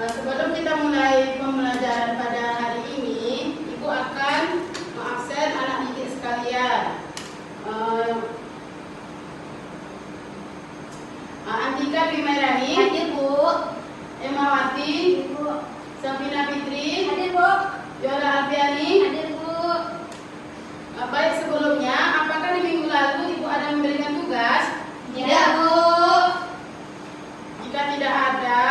Sebelum kita mulai pembelajaran pada hari ini, Ibu akan mengabsen anak didik sekalian. Antika Bimairani, hadir Bu. Emawati, Bu. Safina Fitri, Hadir Bu. Yola Alfiani, Hadir Bu. Baik, sebelumnya, apakah di minggu lalu Ibu ada memberikan tugas? Tidak Bu. Jika tidak ada,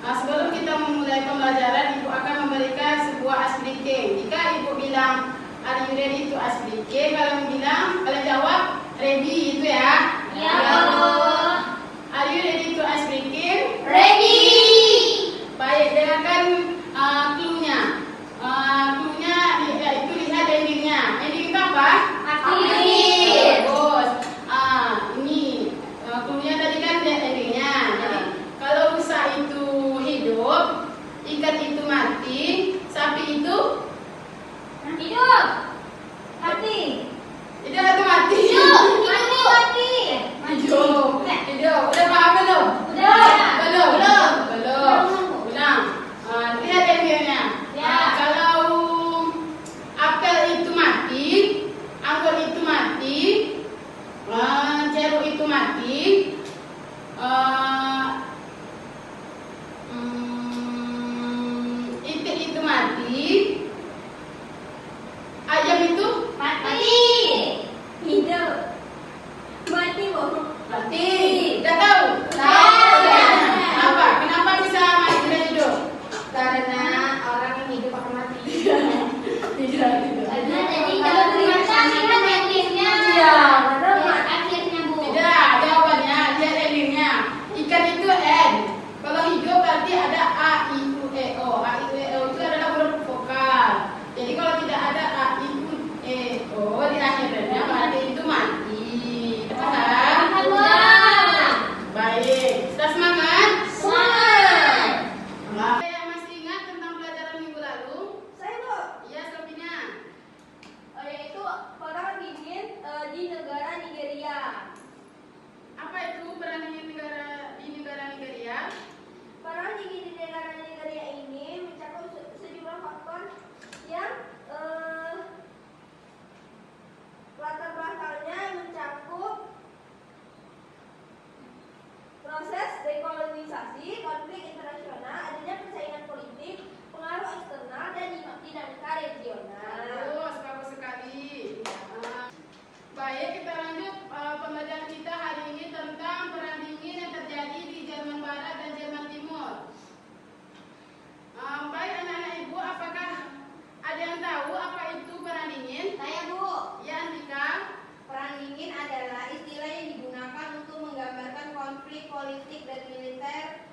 sebelum kita memulai pembelajaran, Ibu akan memberikan sebuah asplique. Jika Ibu bilang, are you ready to asplique? Kalau jawab, ready itu ya. Ya Bu. Are you ready to asplique? Ready. Baik, dengarkan clue-nya. Clue-nya itu lihat ending-nya. Ending itu apa? Akhir. Bagus. Ini clue-nya tadi kan lihat ending-nya. Jadi kalau rusa itu hidup, ikan itu mati, sapi itu Hidup. Mati. itu atau mati? Hidup. Mati. Hidup. Hidup. Udah paham belum? Udah. Belum. Belum. Belum. Ulang. Lihat ending-nya. Ya. Kalau apel itu mati, anggur itu mati, jeruk itu mati, itik itu mati, ayam itu Mati. Hidup. Mati Bu. mati. Udah tahu? Tahu. Kenapa? Kenapa bisa mati dan hidup? Karena orang yang hidup akan mati. Tidak. Karena jadi kalau ternyata kan akhirnya. Iya. Akhirnya Bu. Tidak, jawabannya lihat endingnya. Ikan itu N. Kalau hidup berarti ada A, I, U, E, O. A, I, U, E, O itu adalah huruf vokal. Jadi kalau tidak ada A, I, U, E, O di akhirnya berarti itu mati. Paham? Baik, sudah semangat? Semangat. Ada yang masih ingat tentang pelajaran minggu lalu? Saya Bu. Iya, Sofina. Yaitu perang dingin di negara Nigeria. Apa itu perang dingin di negara Nigeria? Perang dingin di negara Nigeria ini mencakup sejumlah faktor yang latar belakangnya mencakup proses dekolonisasi, konflik internasional, adanya persaingan politik, pengaruh eksternal dan dinamika regional. Bagus sekali. Baik, kita lanjut pembelajaran kita hari ini tentang perang dingin yang terjadi di Jerman Barat dan Jerman Timur. Baik anak-anak Ibu, apakah ada yang tahu apa itu perang dingin? Saya Bu. Ya, Antika. Perang dingin adalah istilah yang digunakan untuk menggambarkan konflik politik dan militer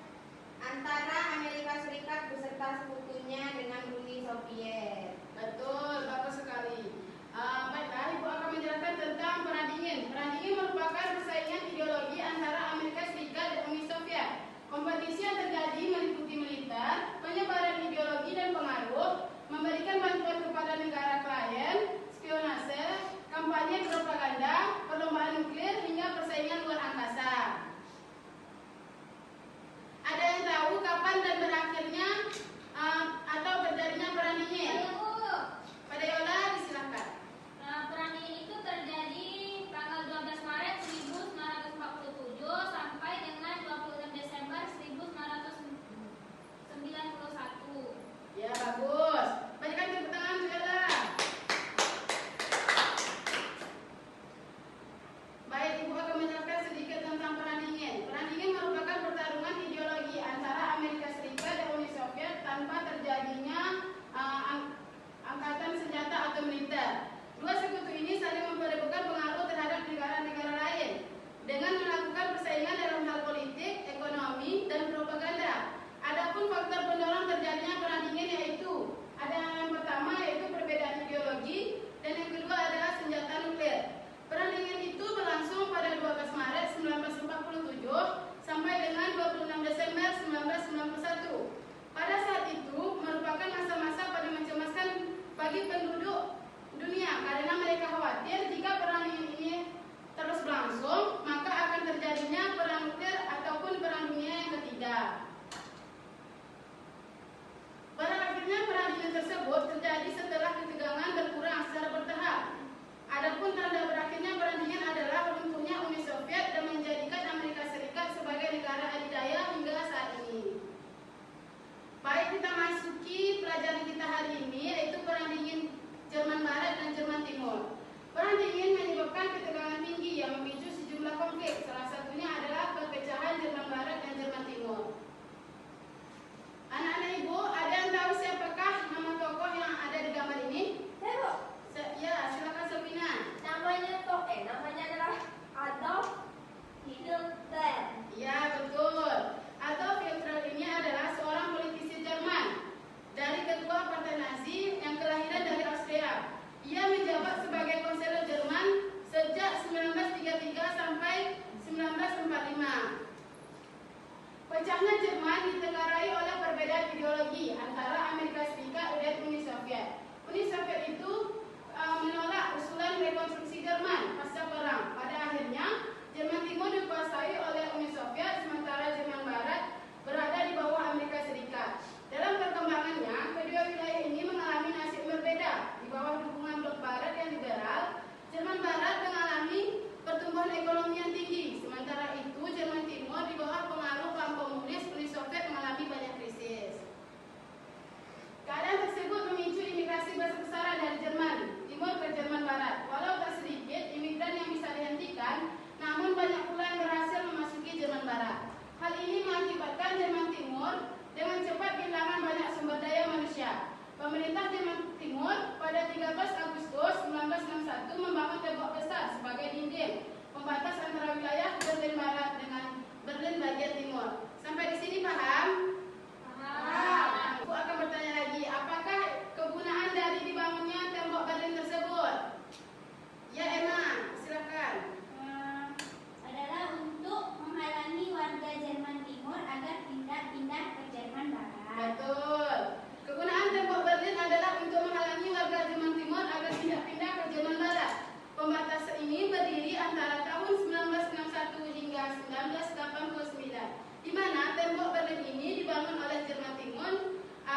antara Amerika Serikat beserta sekutunya dengan Uni Soviet. Betul, bagus sekali. Baiklah, Ibu akan menjelaskan tentang perang dingin. Perang dingin merupakan persaingan ideologi antara Amerika Serikat dan Uni Soviet. Kompetisi yang terjadi meliputi militer, penyebaran ideologi dan pengaruh, memberikan bantuan kepada negara klien, spionase, kampanye propaganda, perlombaan nuklir hingga persaingan luar angkasa. Ada yang tahu kapan dan berakhirnya atau terjadinya perang dingin? Pada Yola, disilakan. Perang dingin itu terjadi tanggal 12 Maret 1947 sampai dengan 26 Desember 1991. Ya, bagus. Berikan tepuk tangan, Yola.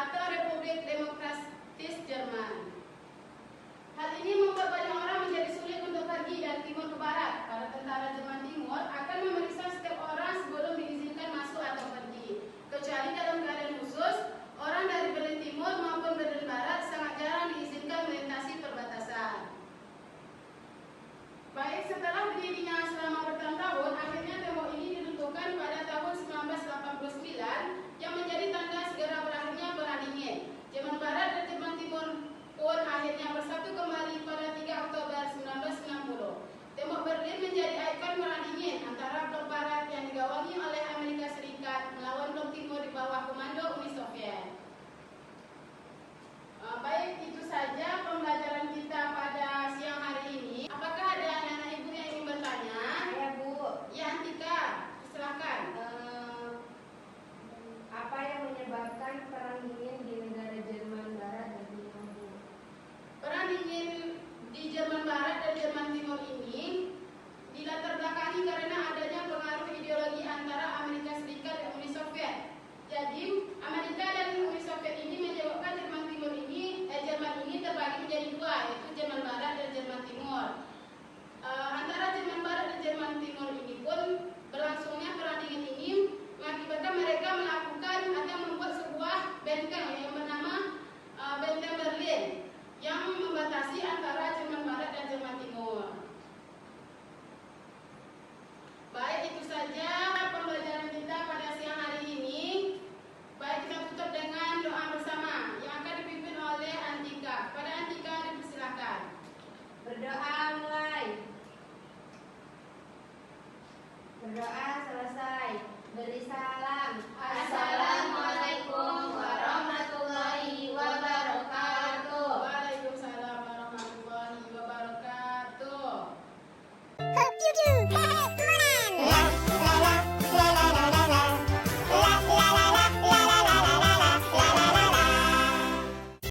atau Republik Demokratis Jerman. Hal ini membuat banyak orang